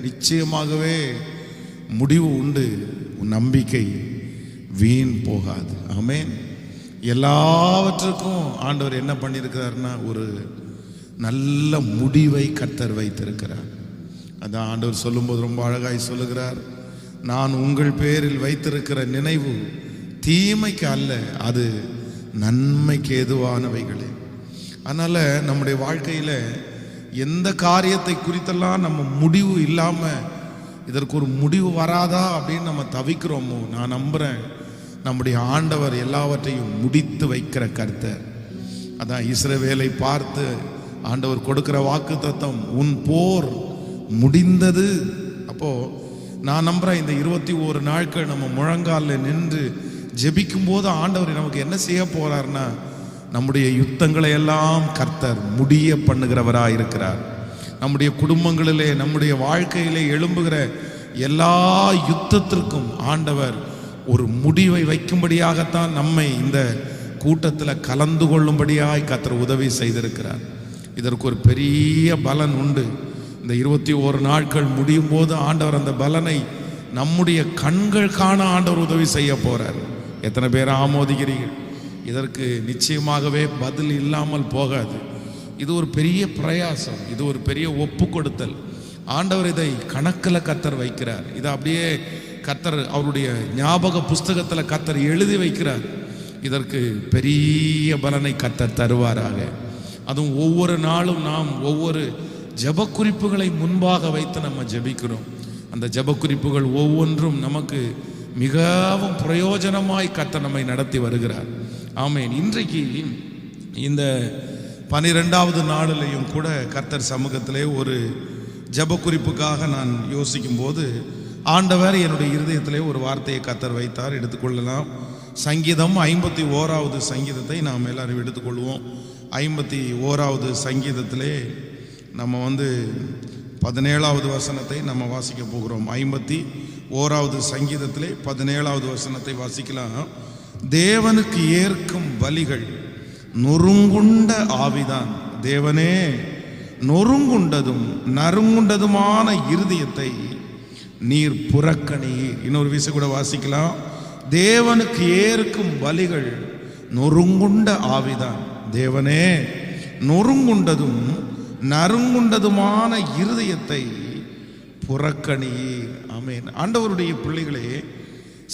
நிச்சயமாகவே முடிவு உண்டு. உன் நம்பிக்கை வீண் போகாது. ஆமென். எல்லாவற்றுக்கும் ஆண்டவர் என்ன பண்ணியிருக்கிறார்னா ஒரு நல்ல முடிவை கர்த்தர் வைத்திருக்கிறார். அதான் ஆண்டவர் சொல்லும்போது ரொம்ப அழகாய் சொல்லுகிறார், நான் உங்கள் பேரில் வைத்திருக்கிற நினைவு தீமைக்கு அல்ல, அது நன்மைக்கு ஏதுவானவைகளே. அதனால நம்முடைய வாழ்க்கையில எந்த காரியத்தை குறித்தெல்லாம் நம்ம முடிவு இல்லாம இதற்கு ஒரு முடிவு வராதா அப்படின்னு நம்ம தவிக்கிறோமோ, நான் நம்புறேன் நம்முடைய ஆண்டவர் எல்லாவற்றையும் முடித்து வைக்கிற கர்த்தர். அதான் இஸ்ரவேலை பார்த்து ஆண்டவர் கொடுக்கிற வாக்குத்தத்தம், உன் போர் முடிந்தது. அப்போ நான் நம்புறேன் இந்த 21 நாட்கள் நம்ம முழங்காலில் நின்று ஜெபிக்கும் போது ஆண்டவர் நமக்கு என்ன செய்ய போறார்னா, நம்முடைய யுத்தங்களை எல்லாம் கர்த்தர் முடிய பண்ணுகிறவராக இருக்கிறார். நம்முடைய குடும்பங்களிலே நம்முடைய வாழ்க்கையிலே எழும்புகிற எல்லா யுத்தத்திற்கும் ஆண்டவர் ஒரு முடிவை வைக்கும்படியாகத்தான் நம்மை இந்த கூட்டத்தில் கலந்து கொள்ளும்படியாய் கர்த்தர் உதவி செய்திருக்கிறார். இதற்கு ஒரு பெரிய பலன் உண்டு. இந்த 21 நாட்கள் முடியும் போது ஆண்டவர் அந்த பலனை நம்முடைய கண்கள் காண ஆண்டவர் உதவி செய்ய போறார். எத்தனை பேர் ஆமோதிக்கிறீர்கள்? இதற்கு நிச்சயமாகவே பதில் இல்லாமல் போகாது. இது ஒரு பெரிய பிரயாசம், இது ஒரு பெரிய ஒப்பு கொடுத்தல். ஆண்டவர் இதை கணக்கில் கர்த்தர் வைக்கிறார். இதை அப்படியே கர்த்தர் அவருடைய ஞாபக புஸ்தகத்தில் கர்த்தர் எழுதி வைக்கிறார். இதற்கு பெரிய பலனை கர்த்தர் தருவாராக. அதுவும் ஒவ்வொரு நாளும் நாம் ஒவ்வொரு ஜெப குறிப்புகளை முன்பாக வைத்து நம்ம ஜெபிக்கிறோம். அந்த ஜெப குறிப்புகள் ஒவ்வொன்றும் நமக்கு மிகவும் பிரயோஜனமாய் கர்த்தர் நம்மை நடத்தி வருகிறார். ஆமென். இன்றைக்கு இந்த 12வது நாளிலையும் கூட கர்த்தர் சமூகத்திலே ஒரு ஜெப குறிப்புக்காக நான் யோசிக்கும் போது ஆண்டவர் என்னுடைய இருதயத்திலே ஒரு வார்த்தையை கர்த்தர் வைத்தார். எடுத்துக்கொள்ளலாம். சங்கீதம் 51வது சங்கீதத்தை நாம் எல்லாரும் எடுத்துக்கொள்வோம். 51வது சங்கீதத்திலே நம்ம 17வது வசனத்தை நம்ம வாசிக்க போகிறோம். 51வது சங்கீதத்திலே 17வது வசனத்தை வாசிக்கலாம். தேவனுக்கு ஏற்கும் பலிகள் நொறுங்குண்ட ஆவிதான். தேவனே, நொறுங்குண்டதும் நறுங்குண்டதுமான இருதயத்தை நீர் புறக்கணீர். இன்னொரு விஷயம் கூட வாசிக்கலாம். தேவனுக்கு ஏற்கும் பலிகள் நொறுங்குண்ட ஆவிதான். தேவனே, நொறுங்குண்டதும் நறுங்குண்டதுமான இருதயத்தை புறக்கணீர். ஆமென். ஆண்டவருடைய பிள்ளைகளே,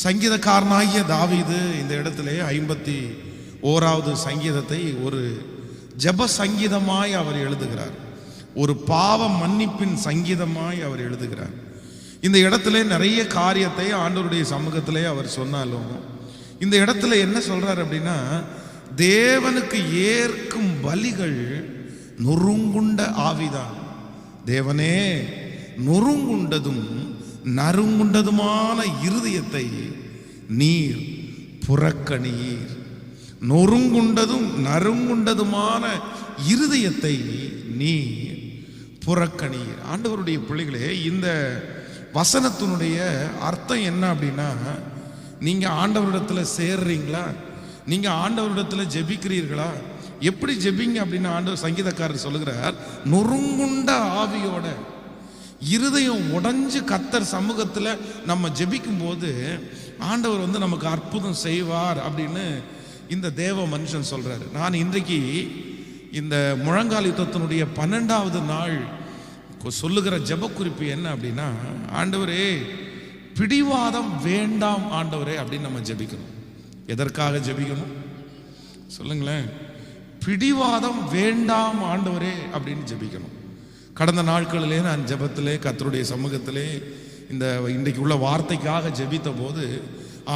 சங்கீதக்காரனாகிய தாவீது இந்த இடத்திலே 51வது சங்கீதத்தை ஒரு ஜெப சங்கீதமாய் அவர் எழுதுகிறார். ஒரு பாவ மன்னிப்பின் சங்கீதமாய் அவர் எழுதுகிறார். இந்த இடத்துல நிறைய காரியத்தை ஆண்டவருடைய சமூகத்திலே அவர் சொன்னாலும் இந்த இடத்துல என்ன சொல்றார் அப்படின்னா, தேவனுக்கு ஏற்கும் பலிகள் நொறுங்குண்ட ஆவிதான். தேவனே, நொறுங்குண்டதும் நறுங்குண்டதுமான இருதயத்தை நீர் புறக்கணீர். நொறுங்குண்டதும் நறுங்குண்டதுமான இருதயத்தை நீர் புறக்கணீர். ஆண்டவருடைய பிள்ளைகளே, இந்த வசனத்தினுடைய அர்த்தம் என்ன அப்படின்னா, நீங்க ஆண்டவரிடத்துல சேர்றீங்களா? நீங்க ஆண்டவரிடத்துல ஜெபிக்கிறீர்களா? எப்படி ஜெபிங்க அப்படின்னு ஆண்டவர் சங்கீதக்காரர் சொல்லுகிறார். நொறுங்குண்ட ஆவியோட, இருதயம் உடைஞ்சு கர்த்தர் சமூகத்துல நம்ம ஜெபிக்கும் போது ஆண்டவர் நமக்கு அற்புதம் செய்வார் அப்படின்னு இந்த தேவ மனுஷன் சொல்றாரு. நான் இன்றைக்கு இந்த முழங்கால் யுத்தத்தினுடைய 12வது நாள் சொல்லுகிற ஜெப குறிப்பு என்ன அப்படின்னா, ஆண்டவரே, பிடிவாதம் வேண்டாம் ஆண்டவரே அப்படின்னு நம்ம ஜெபிக்கணும். எதற்காக ஜெபிக்கணும் சொல்லுங்களேன்? பிடிவாதம் வேண்டாம் ஆண்டவரே அப்படின்னு ஜெபிக்கணும். கடந்த நாட்களிலே நான் ஜெபத்திலே கர்த்தருடைய சமூகத்திலே இன்றைக்கு உள்ள வார்த்தைக்காக ஜெபித்த போது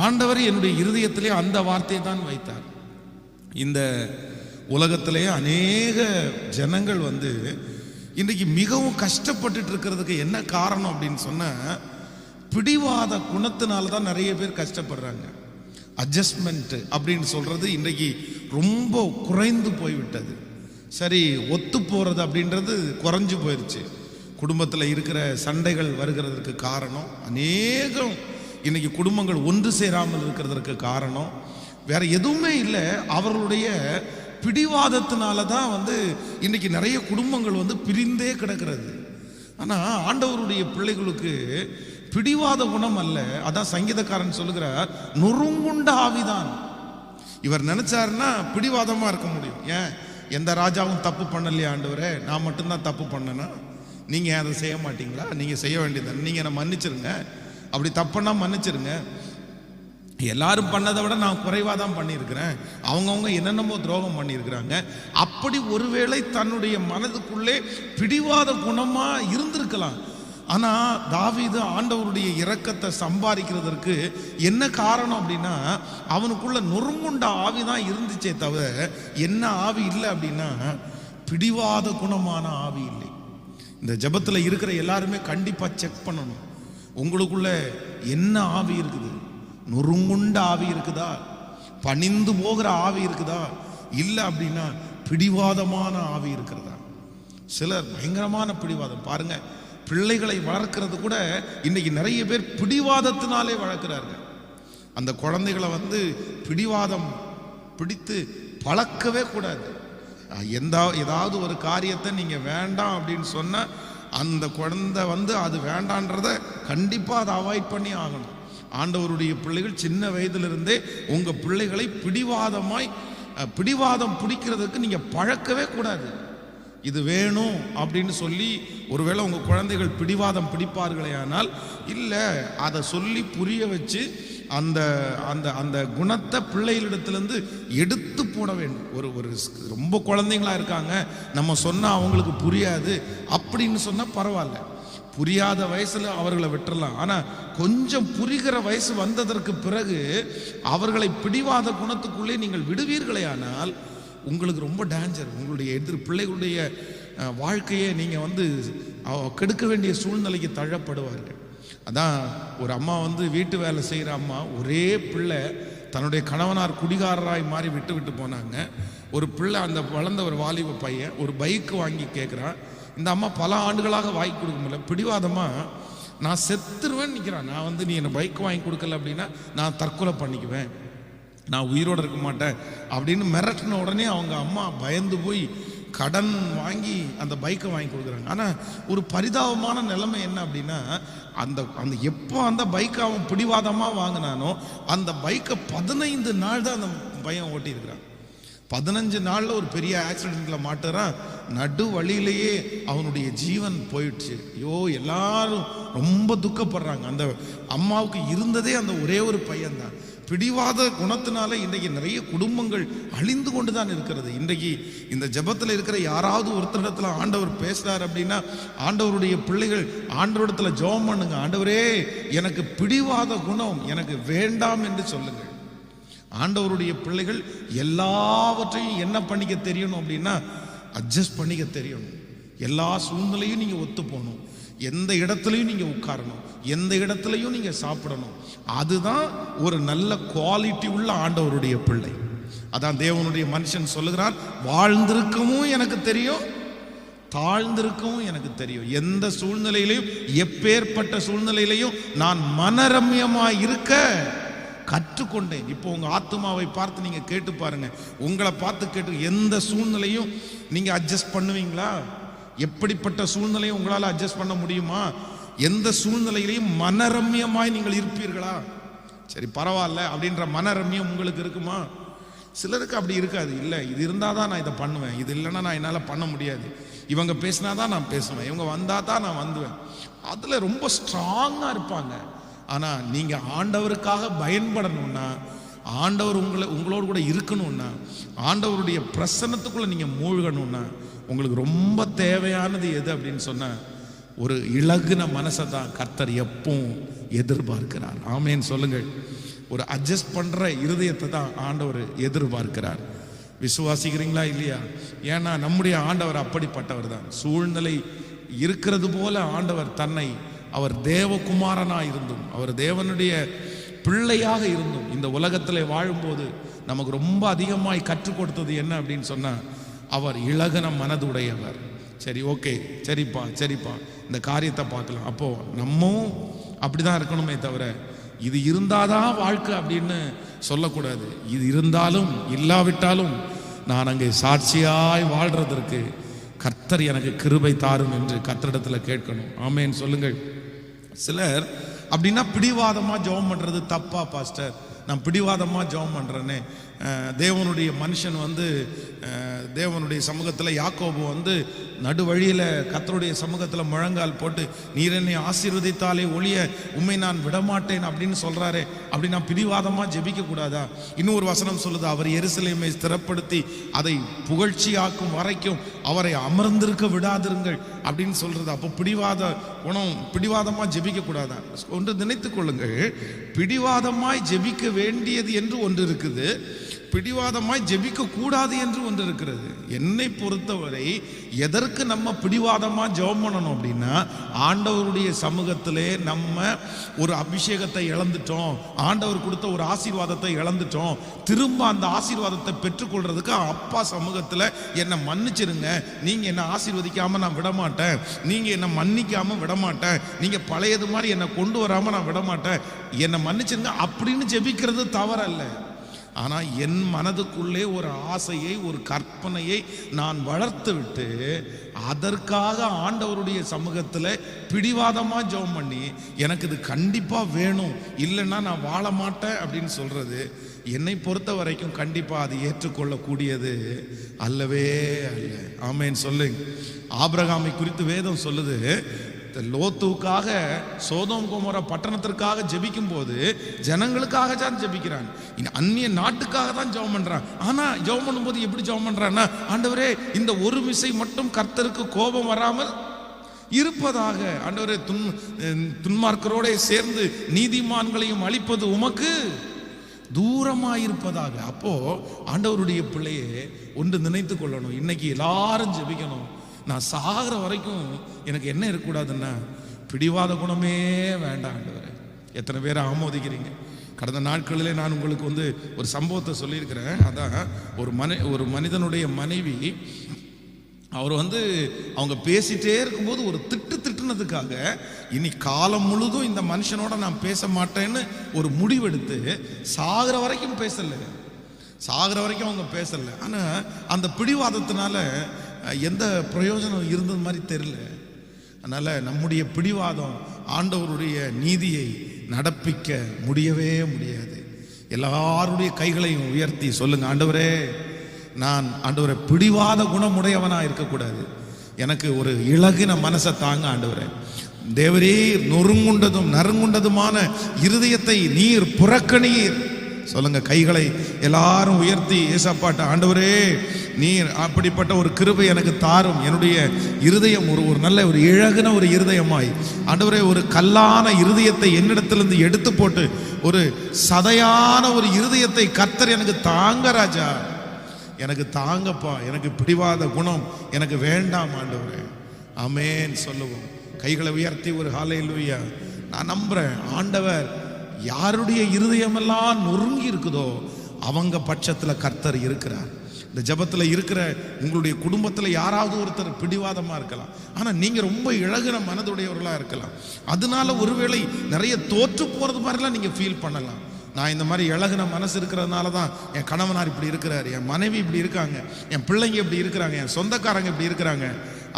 ஆண்டவர் என்னுடைய இருதயத்திலே அந்த வார்த்தையை தான் வைத்தார். இந்த உலகத்திலே அநேக ஜனங்கள் இன்றைக்கு மிகவும் கஷ்டப்பட்டுட்டு இருக்கிறதுக்கு என்ன காரணம் அப்படின்னு சொன்னா, பிடிவாத குணத்தினால தான் நிறைய பேர் கஷ்டப்படுறாங்க. அட்ஜஸ்ட்மெண்ட் அப்படின்னு சொல்றது இன்றைக்கு ரொம்ப குறைந்து போய்விட்டது. சரி, ஒத்து போறது அப்படின்றது குறைஞ்சு போயிடுச்சு. குடும்பத்தில் இருக்கிற சண்டைகள் வருகிறதுக்கு காரணம் அநேகம். இன்னைக்கு குடும்பங்கள் ஒன்று சேராமல் இருக்கிறதுக்கு காரணம் வேற எதுவுமே இல்லை, அவர்களுடைய பிடிவாதத்தினால தான் இன்னைக்கு நிறைய குடும்பங்கள் பிரிந்தே கிடக்கிறது. ஆனா ஆண்டவருடைய பிள்ளைகளுக்கு பிடிவாத குணம் அல்ல. அதான் சங்கீதக்காரன் சொல்லுகிறார், நொறுங்குண்ட ஆவிதான். இவர் நினைச்சாருன்னா பிடிவாதமா இருக்க முடியும். ஏன், எந்த ராஜாவும் தப்பு பண்ணலையா ஆண்டவரே, நான் மட்டும்தான் தப்பு பண்ணனா, நீங்க அதை செய்ய மாட்டீங்களா? நீங்க செய்ய வேண்டியது, நீங்க என்ன மன்னிச்சிருங்க, அப்படி தப்புன்னா மன்னிச்சிருங்க. எல்லாரும் பண்ணதை விட நான் குறைவாக தான் பண்ணியிருக்கிறேன், அவங்கவுங்க என்னென்னமோ துரோகம் பண்ணியிருக்கிறாங்க. அப்படி ஒருவேளை தன்னுடைய மனதுக்குள்ளே பிடிவாத குணமா இருந்திருக்கலாம். ஆனா தாவீது ஆண்டவருடைய இரக்கத்தை சம்பாதிக்கிறதற்கு என்ன காரணம் அப்படின்னா, அவனுக்குள்ள நொறுங்குண்ட ஆவி தான் இருந்துச்சே தவிர என்ன ஆவி இல்லை அப்படின்னா பிடிவாத குணமான ஆவி இல்லை. இந்த ஜெபத்துல இருக்கிற எல்லாருமே கண்டிப்பா செக் பண்ணணும், உங்களுக்குள்ள என்ன ஆவி இருக்குது? நொறுங்குண்ட ஆவி இருக்குதா? பணிந்து போகிற ஆவி இருக்குதா? இல்லை அப்படின்னா பிடிவாதமான ஆவி இருக்கிறதா? சிலர் பயங்கரமான பிடிவாதம். பாருங்க, பிள்ளைகளை வளர்க்கிறது கூட இன்னைக்கு நிறைய பேர் பிடிவாதத்தினாலே வளர்க்கிறார்கள். அந்த குழந்தைகளை பிடிவாதம் பிடித்து பழக்கவே கூடாது. ஏதாவது ஒரு காரியத்தை நீங்க வேண்டாம் அப்படின்னு சொன்னா அந்த குழந்தை அது வேண்டான்றத கண்டிப்பா அதை அவாய்ட் பண்ணி ஆகணும். ஆண்டவருடைய பிள்ளைகள் சின்ன வயதிலிருந்தே உங்க பிள்ளைகளை பிடிவாதம் பிடிக்கிறதுக்கு நீங்க பழக்கவே கூடாது. இது வேணும் அப்படின்னு சொல்லி ஒருவேளை உங்க குழந்தைகள் பிடிவாதம் பிடிப்பார்களே ஆனால் இல்லை, அதை சொல்லி புரிய வச்சு அந்த அந்த அந்த குணத்தை பிள்ளைகளிடத்திலிருந்து எடுத்து போட வேண்டும். ஒரு ரொம்ப குழந்தைங்களா இருக்காங்க, நம்ம சொன்னா அவங்களுக்கு புரியாது அப்படின்னு சொன்னா பரவாயில்ல, புரியாத வயசுல அவர்களை விட்டுறலாம். ஆனா கொஞ்சம் புரிகிற வயசு வந்ததற்கு பிறகு அவர்களை பிடிவாத குணத்துக்குள்ளே நீங்கள் விடுவீர்களே ஆனால் உங்களுக்கு ரொம்ப டேஞ்சர். உங்களுடைய பிள்ளைகளுடைய வாழ்க்கையை நீங்க கெடுக்க வேண்டிய சூழ்நிலைக்கு தள்ளப்படுவார்கள். அதான் ஒரு அம்மா வீட்டு வேலை செய்கிற அம்மா, ஒரே பிள்ளை, தன்னுடைய கணவனார் குடிகாரராய் மாறி விட்டு போனாங்க. ஒரு பிள்ளை, அந்த வளர்ந்த ஒரு வாலிப பையன் ஒரு பைக் வாங்கி கேட்குறான். இந்த அம்மா பல ஆண்டுகளாக வாங்கி கொடுக்க முடியல, பிடிவாதமா நான் செத்துருவேன்னு நிற்கிறான். நான் நீ என்னை பைக் வாங்கி கொடுக்கல அப்படின்னா நான் தற்கொலை பண்ணிக்குவேன், நான் உயிரோடு இருக்க மாட்டேன் அப்படின்னு மிரட்டின உடனே அவங்க அம்மா பயந்து போய் கடன் வாங்கி அந்த பைக்கை வாங்கி கொடுக்குறாங்க. ஆனால் ஒரு பரிதாபமான நிலைமை என்ன அப்படின்னா, அந்த எப்போ அந்த பைக்கை அவன் பிடிவாதமாக வாங்கினானோ அந்த பைக்கை 15 நாள் தான் அந்த பையன் ஓட்டியிருக்கிறான். 15 நாளில் ஒரு பெரிய ஆக்சிடென்ட்ல மாட்டுறான். நடு வழியிலேயே அவனுடைய ஜீவன் போயிடுச்சு. ஐயோ, எல்லாரும் ரொம்ப துக்கப்படுறாங்க. அந்த அம்மாவுக்கு இருந்ததே அந்த ஒரே ஒரு பையன் தான். பிடிவாத குணத்தினால இன்றைக்கு நிறைய குடும்பங்கள் அழிந்து கொண்டு தான் இருக்கிறது. இன்றைக்கு இந்த ஜெபத்தில் இருக்கிற யாராவது ஒருத்தரிடத்துல ஆண்டவர் பேசுறார் அப்படின்னா, ஆண்டவருடைய பிள்ளைகள் ஆண்டவரிடத்துல ஜெபம் பண்ணுங்க, ஆண்டவரே எனக்கு பிடிவாத குணம் எனக்கு வேண்டாம் என்று சொல்லுங்கள். ஆண்டவருடைய பிள்ளைகள் எல்லாவற்றையும் என்ன பண்ணிக்க தெரியணும் அப்படின்னா அட்ஜஸ்ட் பண்ணிக்க தெரியணும். எல்லா சூழ்நிலையும் நீங்க ஒத்து போகணும், எந்த இடத்துலையும் நீங்க உட்காரணும், எந்த இடத்துலையும் நீங்க சாப்பிடணும். அதுதான் ஒரு நல்ல குவாலிட்டி உள்ள ஆண்டவருடைய பிள்ளை. அதான் தேவனுடைய மனுஷன் சொல்லுகிறான், வாழ்ந்திருக்கவும் எனக்கு தெரியும், தாழ்ந்திருக்கவும் எனக்கு தெரியும். எந்த சூழ்நிலையிலையும் எப்பேற்பட்ட சூழ்நிலையிலையும் நான் மனரம்யமாய் இருக்க கற்றுக்கொண்டேன். இப்போ உங்க ஆத்மாவை பார்த்து நீங்க கேட்டு பாருங்க, உங்களை பார்த்து கேட்டு, எந்த சூழ்நிலையும் நீங்க அட்ஜஸ்ட் பண்ணுவீங்களா? எப்படிப்பட்ட சூழ்நிலையும் உங்களால் அட்ஜஸ்ட் பண்ண முடியுமா? எந்த சூழ்நிலையிலையும் மனரம்யமாய் நீங்கள் இருப்பீர்களா? சரி பரவாயில்ல அப்படின்ற மனரம்யம் உங்களுக்கு இருக்குமா? சிலருக்கு அப்படி இருக்காது. இல்லை, இது இருந்தால் தான் நான் இதை பண்ணுவேன், இது இல்லைன்னா நான் என்னால் பண்ண முடியாது, இவங்க பேசினாதான் நான் பேசுவேன், இவங்க வந்தால் தான் நான் வந்துவேன். அதில் ரொம்ப ஸ்ட்ராங்காக இருப்பாங்க. ஆனால் நீங்கள் ஆண்டவருக்காக பயன்படணும்னா, ஆண்டவர் உங்களோடு கூட இருக்கணும்னா, ஆண்டவருடைய பிரசன்னத்துக்குள்ளே நீங்கள் மூழ்கணும்னா உங்களுக்கு ரொம்ப தேவையானது எது அப்படின்னு சொன்னால் ஒரு இலகுன மனசை தான் கர்த்தர் எப்பவும் எதிர்பார்க்கிறார். ஆமேன்னு சொல்லுங்கள். ஒரு அட்ஜஸ்ட் பண்ணுற இருதயத்தை தான் ஆண்டவர் எதிர்பார்க்கிறார். விசுவாசிக்கிறீங்களா இல்லையா? ஏன்னா நம்முடைய ஆண்டவர் அப்படிப்பட்டவர் தான். சூழ்நிலை இருக்கிறது போல ஆண்டவர் தன்னை, அவர் தேவகுமாரனாக இருந்தும், அவர் தேவனுடைய பிள்ளையாக இருந்தும் இந்த உலகத்தில் வாழும்போது நமக்கு ரொம்ப அதிகமாய் கற்றுக் கொடுத்தது என்ன அப்படின்னு சொன்னால், அவர் இலகுன மனதுடையவர். சரி, ஓகே, சரிப்பா சரிப்பா, இந்த காரியத்தை பார்க்கலாம். அப்போ நம்மவும் அப்படிதான் இருக்கணுமே தவிர இது இருந்தாதான் வாழ்க்கை அப்படின்னு சொல்லக்கூடாது. இது இருந்தாலும் இல்லாவிட்டாலும் நான் அங்கே சாட்சியாய் வாழ்றதற்கு கர்த்தர் எனக்கு கிருபை தாரும் என்று கர்த்தரிடத்தில் கேட்கணும். ஆமேன் சொல்லுங்கள். சிலர் அப்படின்னா பிடிவாதமாக ஜெபம் பண்ணுறது தப்பா பாஸ்டர், நான் பிடிவாதமாக ஜெபம் பண்ணுறேன்னு. தேவனுடைய மனுஷன் தேவனுடைய சமூகத்தில் யாக்கோபு நடுவழியில் கர்த்தருடைய சமூகத்தில் முழங்கால் போட்டு நீர் என்னை ஆசீர்வதித்தாலே ஒழிய உம்மை நான் விடமாட்டேன் அப்படின்னு சொல்கிறாரே, அப்படி நான் பிடிவாதமாக ஜெபிக்க கூடாதா? இன்னொரு வசனம் சொல்லுது, அவர் எருசலேமை ஸ்திரப்படுத்தி அதை புகழ்ச்சியாக்கும் வரைக்கும் அவரை அமர்ந்திருக்க விடாதிருங்கள் அப்படின்னு சொல்றது. அப்போ பிடிவாதமாக ஜெபிக்க கூடாதா? ஒன்று நினைத்துக் கொள்ளுங்கள், பிடிவாதமாய் ஜெபிக்க வேண்டியது என்று ஒன்று இருக்குது, பிடிவாதமாய் ஜெபிக்க கூடாது என்று ஒன்று இருக்கிறது. என்னை பொறுத்தவரை எதற்கு நம்ம பிடிவாதமா ஜெபம் பண்ணணும் அப்படின்னா, ஆண்டவருடைய சமூகத்திலே நம்ம ஒரு அபிஷேகத்தை இழந்துட்டோம், ஆண்டவர் கொடுத்த ஒரு ஆசீர்வாதத்தை இழந்துட்டோம், திரும்ப அந்த ஆசீர்வாதத்தை பெற்றுக்கொள்றதுக்கு அப்பா சமூகத்தில் என்னை மன்னிச்சிருங்க, நீங்க என்ன ஆசீர்வதிக்காம நான் விடமாட்டேன், நீங்க என்ன மன்னிக்காம விடமாட்டேன், நீங்க பழையது மாதிரி என்னை கொண்டு வராம நான் விடமாட்டேன், என்னை மன்னிச்சிருங்க அப்படின்னு ஜெபிக்கிறது தவறல்ல. ஆனால் என் மனதுக்குள்ளே ஒரு ஆசையை, ஒரு கற்பனையை நான் வளர்த்து விட்டு அதற்காக ஆண்டவருடைய சமூகத்தில் பிடிவாதமாக ஜெபம் பண்ணி எனக்கு இது கண்டிப்பாக வேணும், இல்லைன்னா நான் வாழ மாட்டேன் அப்படின்னு சொல்றது என்னை பொறுத்த வரைக்கும் கண்டிப்பாக அது ஏற்றுக்கொள்ளக்கூடியது அல்லவே அல்ல. ஆமேன் சொல்லுங்க. ஆபிரகாமை குறித்து வேதம் சொல்லுது, லோத்துக்காக சோதோம் கோமோரா பட்டணத்திற்காக ஜெபிக்கும் போது ஜனங்களுக்காக தான் ஜெபிக்கிறான், அந்நிய நாட்டுக்காக தான் ஜெபம் பண்றான். ஆனா ஜெபம் பண்ணும்போது எப்படி ஜெபம் பண்றான்னா, ஆண்டவரே இந்த ஒரு விசை மட்டும் கர்த்தருக்கு கோபம் வராமல் இருப்பதாக, ஆண்டவரே துன்மார்க்கரோட சேர்ந்து நீதிமான்களையும் அழிப்பது உமக்கு தூரமாயிருப்பதாக. அப்போ ஆண்டவருடைய பிள்ளையே ஒன்று நினைத்து கொள்ளணும், இன்னைக்கு எல்லாரும் ஜெபிக்கணும், நான் சாகிற வரைக்கும் எனக்கு என்ன இருக்கக்கூடாதுன்னா பிடிவாத குணமே வேண்டாம் ஆண்டவரே. எத்தனை பேரை ஆமோதிக்கிறீங்க? கடந்த நாட்களிலே நான் உங்களுக்கு ஒரு சம்பவத்தை சொல்லியிருக்கிறேன். அதான் ஒரு மனிதனுடைய மனைவி, அவர் அவங்க பேசிட்டே இருக்கும்போது ஒரு திட்டுனதுக்காக இனி காலம் முழுதும் இந்த மனுஷனோட நான் பேச மாட்டேன்னு ஒரு முடிவெடுத்து சாகிற வரைக்கும் அவங்க பேசல. ஆனா அந்த பிடிவாதத்தினால எந்த பிரயோஜனம் இருந்தது மாதிரி தெரியல. அதனால நம்முடைய பிடிவாதம் ஆண்டவருடைய நீதியை நடப்பிக்க முடியவே முடியாது. எல்லாருடைய கைகளையும் உயர்த்தி சொல்லுங்க, ஆண்டவரே நான் ஆண்டவரை பிடிவாத குணமுடையவனா இருக்கக்கூடாது, எனக்கு ஒரு இளகின மனசை தாங்க ஆண்டவரே. தேவரே நொறுங்குண்டதும் நறுங்குண்டதுமான இருதயத்தை நீர் புறக்கணீர். சொல்லுங்க, கைகளை எல்லாரும் உயர்த்தி ஏசப்பாட்ட, ஆண்டவரே நீர் அப்படிப்பட்ட ஒரு கிருபை எனக்கு தாரும், என்னுடைய இருதயம் ஒரு நல்ல ஒரு இழகுன ஒரு இருதயமாய், ஆண்டவரே ஒரு கல்லான இருதயத்தை என்னிடத்திலிருந்து எடுத்து போட்டு ஒரு சதையான ஒரு இருதயத்தை கர்த்தர் எனக்கு தாங்க ராஜா, எனக்கு தாங்கப்பா, எனக்கு பிடிவாத குணம் எனக்கு வேண்டாம் ஆண்டவரே. ஆமேன் சொல்லுவோம். கைகளை உயர்த்தி ஒரு ஹல்லேலூயா. நான் நம்புறேன், ஆண்டவர் யாருடைய இருதயமெல்லாம் நொறுங்கி இருக்குதோ அவங்க பட்சத்தில் கர்த்தர் இருக்கிறார். இந்த ஜபத்தில் இருக்கிற உங்களுடைய குடும்பத்தில் யாராவது ஒருத்தர் பிடிவாதமாக இருக்கலாம், ஆனால் நீங்கள் ரொம்ப இழகுன மனதுடையவர்களாக இருக்கலாம். அதனால ஒருவேளை நிறைய தோற்று போகிறது மாதிரிலாம் நீங்கள் ஃபீல் பண்ணலாம். நான் இந்த மாதிரி இழகுன மனசு இருக்கிறதுனால தான் என் கணவனார் இப்படி இருக்கிறார், என் மனைவி இப்படி இருக்காங்க, என் பிள்ளைங்க இப்படி இருக்கிறாங்க, என் சொந்தக்காரங்க இப்படி இருக்கிறாங்க.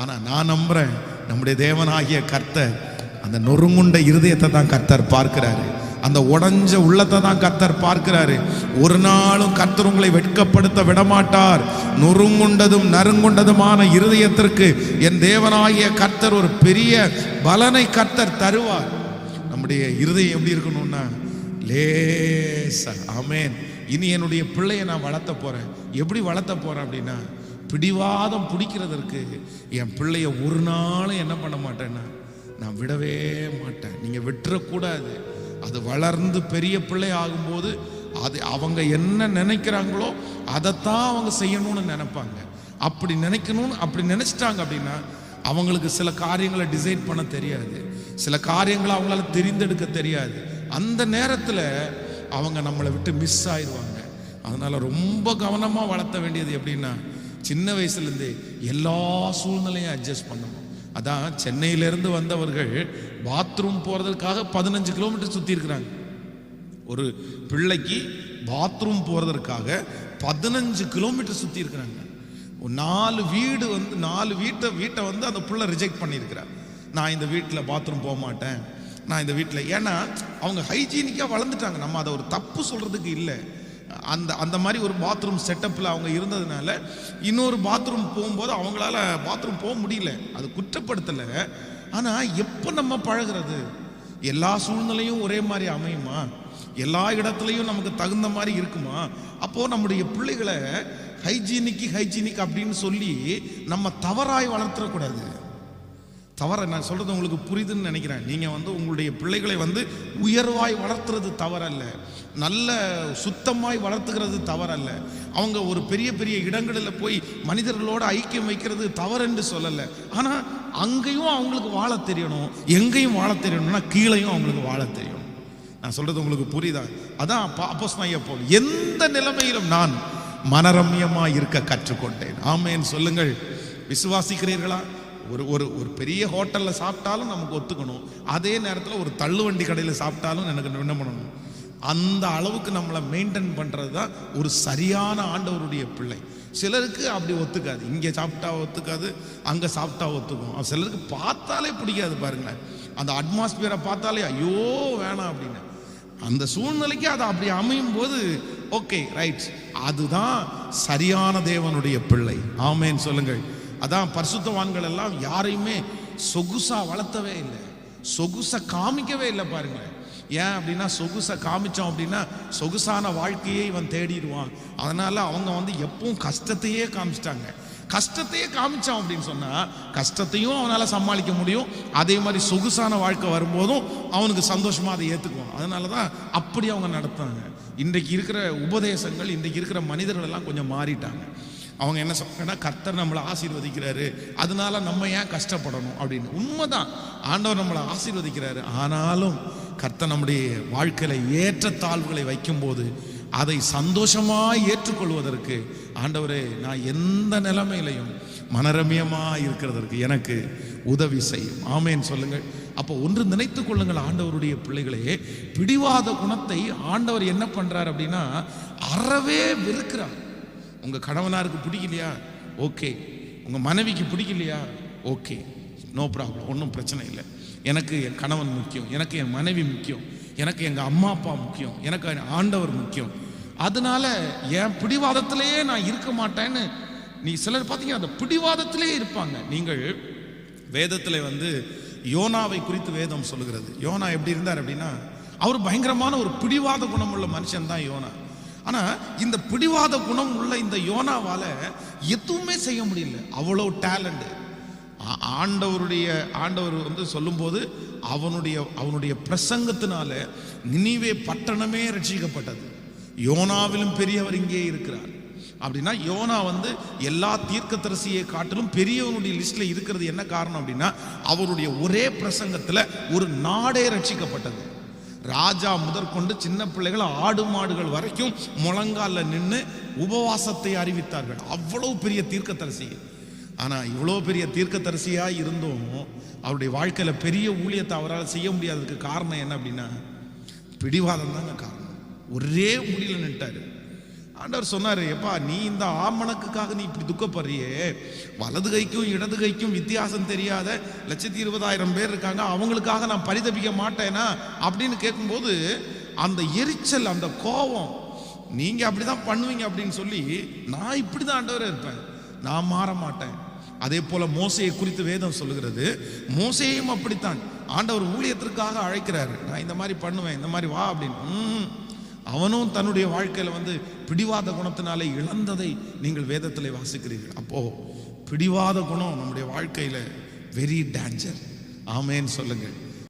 ஆனால் நான் நம்புகிறேன், நம்முடைய தேவனாகிய கர்த்தர் அந்த நொறுங்குண்ட இருதயத்தை தான் கர்த்தர் பார்க்கிறாரு, அந்த உடைஞ்ச உள்ளத்தை தான் கர்த்தர் பார்க்கிறாரு. ஒரு நாளும் கர்த்தர் உங்களை வெட்கப்படுத்த விடமாட்டார். நொறுங்குண்டதும் நறுங்குண்டதுமான இருதயத்திற்கு என் தேவனாகிய கர்த்தர் ஒரு பெரிய பலனை கர்த்தர் தருவார். நம்முடைய இருதயம் எப்படி இருக்கணும்னா லேசா. ஆமேன். இனி என்னுடைய பிள்ளையை நான் வளர்த்த போறேன். எப்படி வளர்த்த போறேன் அப்படின்னா, பிடிவாதம் பிடிக்கிறதற்கு என் பிள்ளைய ஒரு நாளும் என்ன பண்ண மாட்டேன்னா நான் விடவே மாட்டேன். நீங்க விட்டுறக்கூடாது. அது வளர்ந்து பெரிய பிள்ளை ஆகும்போது அது அவங்க என்ன நினைக்கிறாங்களோ அதைத்தான் அவங்க செய்யணும்னு நினைப்பாங்க. அப்படி நினைக்கணும்னு அப்படி நினைச்சிட்டாங்க அப்படின்னா அவங்களுக்கு சில காரியங்களை டிசைட் பண்ண தெரியாது, சில காரியங்களை அவங்களால தெரிந்தெடுக்க தெரியாது. அந்த நேரத்தில் அவங்க நம்மளை விட்டு மிஸ் ஆயிடுவாங்க. அதனால ரொம்ப கவனமாக வளர்த்த வேண்டியது எப்படின்னா, சின்ன வயசுலேருந்தே எல்லா சூழ்நிலையும் அட்ஜஸ்ட் பண்ணணும். அதான் சென்னையிலேருந்து வந்தவர்கள் பாத்ரூம் போகிறதுக்காக 15 கிலோமீட்டர் சுற்றி இருக்கிறாங்க. ஒரு பிள்ளைக்கு பாத்ரூம் போகிறதற்காக 15 கிலோமீட்டர் சுற்றி இருக்கிறாங்க. 4 வீட்டை வந்து அந்த புள்ள ரிஜெக்ட் பண்ணியிருக்கிறார். நான் இந்த வீட்டில் பாத்ரூம் போக மாட்டேன், நான் இந்த வீட்டில், ஏன்னா அவங்க ஹைஜீனிக்காக வளர்ந்துட்டாங்க. நம்ம அதை ஒரு தப்பு சொல்கிறதுக்கு இல்லை. அந்த மாதிரி ஒரு பாத்ரூம் செட்டப்பில் அவங்க இருந்ததுனால இன்னொரு பாத்ரூம் போகும்போது அவங்களால பாத்ரூம் போக முடியல. அது குற்றப்படுத்தலை. ஆனால் எப்போ நம்ம பழகிறது? எல்லா சூழ்நிலையும் ஒரே மாதிரி அமையுமா? எல்லா இடத்துலையும் நமக்கு தகுந்த மாதிரி இருக்குமா? அப்போது நம்முடைய பிள்ளைகளை ஹைஜீனிக் அப்படின்னு சொல்லி நம்ம தவறாய் வளர்த்துடக்கூடாது. நான் சொல்றது உங்களுக்கு புரியுதுன்னு நினைக்கிறேன். நீங்க வந்து உங்களுடைய பிள்ளைகளை வந்து உயர்வாய் வளர்த்துறது தவறல்ல, நல்ல சுத்தமாய் வளர்த்துக்கிறது தவறல்ல. அவங்க ஒரு பெரிய பெரிய இடங்களில் போய் மனிதர்களோட ஐக்கியம் வைக்கிறது தவறுன்னு சொல்லலை. ஆனா அங்கேயும் அவங்களுக்கு வாழ தெரியணும், எங்கேயும் வாழ தெரியணும்னா கீழையும் அவங்களுக்கு வாழ தெரியணும். நான் சொல்றது உங்களுக்கு புரியுதா? அதான் அப்போஸ்தலனாகிய பவுல், எந்த நிலைமையிலும் நான் மனரம்யமா இருக்க கற்றுக்கொண்டேன். ஆமென் சொல்லுங்கள். விசுவாசிக்கிறீர்களா? ஒரு பெரிய ஹோட்டலில் சாப்பிட்டாலும் நமக்கு ஒத்துக்கணும், அதே நேரத்தில் ஒரு தள்ளுவண்டி கடையில் சாப்பிட்டாலும் எனக்கு என்ன பண்ணணும்? அந்த அளவுக்கு நம்மளை மெயின்டைன் பண்ணுறது தான் ஒரு சரியான ஆண்டவருடைய பிள்ளை. சிலருக்கு அப்படி ஒத்துக்காது, இங்கே சாப்பிட்டா ஒத்துக்காது, அங்கே சாப்பிட்டா ஒத்துக்கும். சிலருக்கு பார்த்தாலே பிடிக்காது. பாருங்களேன், அந்த அட்மாஸ்பியரை பார்த்தாலே ஐயோ வேணாம் அப்படின்னு. அந்த சூழ்நிலைக்கு அது அப்படி அமையும் போது ஓகே ரைட், அதுதான் சரியான தேவனுடைய பிள்ளை. ஆமென் சொல்லுங்கள். அதான் பரிசுத்தவான்கள் எல்லாம் யாரையுமே சொகுசா வளர்த்தவே இல்லை, சொகுசை காமிக்கவே இல்லை. பாருங்க, ஏன் அப்படின்னா சொகுசை காமிச்சோம் அப்படின்னா சொகுசான வாழ்க்கையே இவன் தேடிடுவான். அதனால அவங்க வந்து எப்பவும் கஷ்டத்தையே காமிச்சிட்டாங்க. கஷ்டத்தையே காமிச்சான் அப்படின்னு சொன்னா கஷ்டத்தையும் அவனால சமாளிக்க முடியும், அதே மாதிரி சொகுசான வாழ்க்கை வரும்போதும் அவனுக்கு சந்தோஷமா அதை ஏத்துக்குவான். அதனாலதான் அப்படி அவங்க நடத்தாங்க. இன்றைக்கு இருக்கிற உபதேசங்கள், இன்றைக்கு இருக்கிற மனிதர்கள் எல்லாம் கொஞ்சம் மாறிட்டாங்க. அவங்க என்ன சொல்றாங்கன்னா, கர்த்தர் நம்மளை ஆசீர்வதிக்கிறாரு, அதனால நம்ம ஏன் கஷ்டப்படணும் அப்படின்னு. உண்மைதான், ஆண்டவர் நம்மளை ஆசீர்வதிக்கிறாரு. ஆனாலும் கர்த்தர் நம்முடைய வாழ்க்கையில ஏற்ற தாழ்வுகளை வைக்கும்போது அதை சந்தோஷமாய் ஏற்றுக்கொள்வதற்கு, ஆண்டவரே நான் எந்த நிலைமையிலையும் மனரம்யமா இருக்கிறதற்கு எனக்கு உதவி செய்யும். ஆமேன் சொல்லுங்கள். அப்போ ஒன்று நினைத்துக் கொள்ளுங்கள், ஆண்டவருடைய பிள்ளைகளே, பிடிவாத குணத்தை ஆண்டவர் என்ன பண்றார் அப்படின்னா அறவே வெறுக்கிறார். உங்க கணவனாருக்கு பிடிக்கலையா? ஓகே. உங்க மனைவிக்கு பிடிக்கலையா? ஓகே, நோ ப்ராப்ளம், ஒன்றும் பிரச்சனை இல்லை. எனக்கு என் கணவன் முக்கியம், எனக்கு என் மனைவி முக்கியம், எனக்கு எங்கள் அம்மா அப்பா முக்கியம், எனக்கு ஆண்டவர் முக்கியம். அதனால என் பிடிவாதத்திலேயே நான் இருக்க மாட்டேன்னு நீ சிலர் பார்த்தீங்க, அந்த பிடிவாதத்திலே இருப்பாங்க. நீங்கள் வேதத்தில் வந்து யோனாவை குறித்து வேதம் சொல்லுகிறது. யோனா எப்படி இருந்தார் அப்படின்னா, அவர் பயங்கரமான ஒரு பிடிவாத குணம் உள்ள மனுஷன் தான் யோனா. ஆனா இந்த பிடிவாத குணம் உள்ள இந்த யோனாவால எதுவுமே செய்ய முடியல, அவ்வளோ டேலண்ட். ஆண்டவர் வந்து சொல்லும்போது அவனுடைய பிரசங்கத்தினால நினிவே பட்டணமே ரட்சிக்கப்பட்டது. யோனாவிலும் பெரியவர் இங்கே இருக்கிறார் அப்படின்னா, யோனா வந்து எல்லா தீர்க்கதரிசியை காட்டிலும் பெரியவனுடைய லிஸ்ட்ல இருக்கிறது என்ன காரணம் அப்படின்னா, அவருடைய ஒரே பிரசங்கத்துல ஒரு நாடே ரட்சிக்கப்பட்டது. ராஜா முதற்கொண்டு சின்ன பிள்ளைகள், ஆடு மாடுகள் வரைக்கும் முழங்கால நின்று உபவாசத்தை அறிவித்தார்கள். அவ்வளவு பெரிய தீர்க்கதரிசி. ஆனா இவ்வளோ பெரிய தீர்க்கதரிசியா இருந்தும் அவருடைய வாழ்க்கையில பெரிய ஊழியத்தை அவரால் செய்ய முடியாததுக்கு காரணம் என்ன அப்படின்னா, பிடிவாதம் தாங்க காரணம். ஒரே முடியல நின்ட்டாரு. ஆண்டவர் சொன்னாரு, எப்பா நீ இந்த ஆமணக்குக்காக நீ இப்படி துக்கப்படுறியே, வலது கைக்கும் இடது கைக்கும் வித்தியாசம் தெரியாத 120,000 பேர் இருக்காங்க, அவங்களுக்காக நான் பரிதபிக்க மாட்டேனா அப்படின்னு கேட்கும்போது அந்த எரிச்சல், அந்த கோபம், நீங்க அப்படிதான் பண்ணுவீங்க அப்படின்னு சொல்லி, நான் இப்படிதான் ஆண்டவரே இருப்பேன், நான் மாற மாட்டேன். அதே போல மோசையை குறித்து வேதம் சொல்லுகிறது. மோசையும் அப்படித்தான் ஆண்டவர் ஊழியத்திற்காக அழைக்கிறாரு. நான் இந்த மாதிரி பண்ணுவேன், இந்த மாதிரி வா அப்படின்னு. அவனும் தன்னுடைய வாழ்க்கையில வந்து பிடிவாத குணத்தினாலே இழந்ததை நீங்கள் வேதத்தில் வாசிக்கிறீர்கள். அப்போ பிடிவாத குணம் நம்முடைய வாழ்க்கையில வெரி டேஞ்சர். ஆமேன்னு சொல்லுங்கள்.